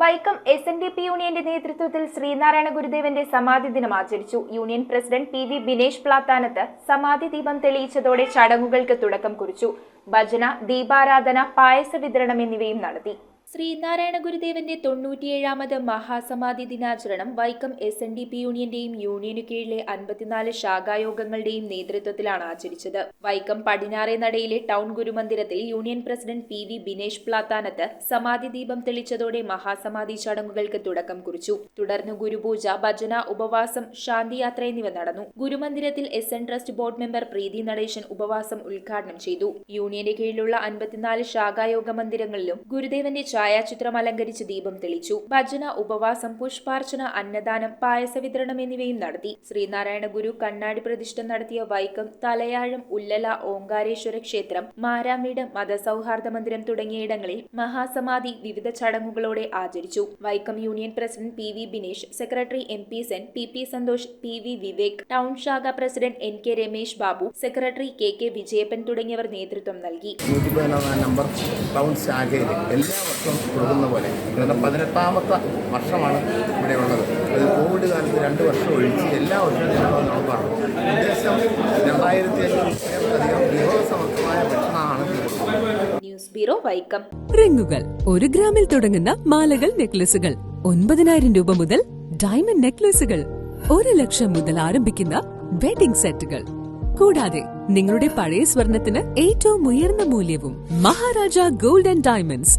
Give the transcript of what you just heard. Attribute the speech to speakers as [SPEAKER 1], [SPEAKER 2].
[SPEAKER 1] വൈക്കം എസ്.എൻ.ഡി.പി യൂണിയന്റെ നേതൃത്വത്തിൽ ശ്രീനാരായണ ഗുരുദേവന്റെ സമാധി ദിനം ആചരിച്ചു. Union president P V. Binesh Plathanath സമാധി ദീപം തെളിയിച്ചതോടെ ചടങ്ങുകൾക്ക് തുടക്കം കുറിച്ചു. ഭജന, ദീപാരാധന, പായസ വിതരണം എന്നിവയും നടത്തി. ശ്രീനാരായണ ഗുരുദേവന്റെ 97ാമത് മഹാസമാധി ദിനാചരണം വൈക്കം എസ്.എൻ.ഡി.പി യൂണിയന്റെയും യൂണിയനു കീഴിലെ 54 ശാഖായോഗങ്ങളുടെയും നേതൃത്വത്തിലാണ് ആചരിച്ചത്. വൈക്കം പടിഞ്ഞാറേ നടയിലെ ടൗൺ ഗുരുമന്ദിരത്തിൽ union president P V. Binesh Plathanath സമാധി ദീപം തെളിച്ചതോടെ മഹാസമാധി ചടങ്ങുകൾക്ക് തുടക്കം കുറിച്ചു. തുടർന്ന് ഗുരുപൂജ, ഭജന, ഉപവാസം, ശാന്തിയാത്ര എന്നിവ നടന്നു. ഗുരുമന്ദിരത്തിൽ എസ്.എൻ. ട്രസ്റ്റ് ബോർഡ് മെമ്പർ പ്രീതി നടേശൻ ഉപവാസം ഉദ്ഘാടനം ചെയ്തു. യൂണിയന്റെ കീഴിലുള്ള 54 ശാഖായോഗ മന്ദിരങ്ങളിലും ഗുരുദേവന്റെ ഛായാചിത്രം അലങ്കരിച്ച് ദീപം തെളിച്ചു. ഭജന, ഉപവാസം, പുഷ്പാർച്ചന, അന്നദാനം, പായസ വിതരണം എന്നിവയും നടത്തി. ശ്രീനാരായണ ഗുരു കണ്ണാടി പ്രതിഷ്ഠ നടത്തിയ വൈക്കം, തലയാഴം, ഉല്ലല, ഓങ്കാരേശ്വര ക്ഷേത്രം, മാരാമേട്, മതസൗഹാർദ്ദ മന്ദിരം തുടങ്ങിയയിടങ്ങളിൽ മഹാസമാധി വിവിധ ചടങ്ങുകളോടെ ആചരിച്ചു. Vaikom union president P V. Binesh, secretary M P. Sen, P P. Santhosh, P V. Vivek, town ശാഖ president N K. Ramesh Babu, secretary K K. Vijayappan തുടങ്ങിയവർ നേതൃത്വം നൽകി.
[SPEAKER 2] കൊടുക്കുന്ന പോലെ 18ാമത്തെ വർഷമാണ് ഇവിടെ ഉള്ളത്. അത് കോവിഡ് കാലത്ത് 2 വർഷം ഒഴിച്ച് എല്ലാ വർഷവും ഞങ്ങളൊന്ന് നോക്കാറ്. ഉദ്ദേശം 2500 വിഭവസമൃദ്ധമായ ഭക്ഷണമാണ്.
[SPEAKER 1] News bureau, Vaikom.
[SPEAKER 3] റിങ്ങുകൾ 1 ഗ്രാമിൽ തുടങ്ങുന്ന മാലകൾ, നെക്ലസുകൾ 9,000 രൂപ മുതൽ ഡയമണ്ട് നെക്ലസുകൾ 1 ലക്ഷം മുതൽ ആരംഭിക്കുന്ന വെഡിംഗ് സെറ്റുകൾ, കൂടാതെ നിങ്ങളുടെ പഴയ സ്വർണത്തിന് ഏറ്റവും ഉയർന്ന മൂല്യവും. Maharaja gold and diamonds,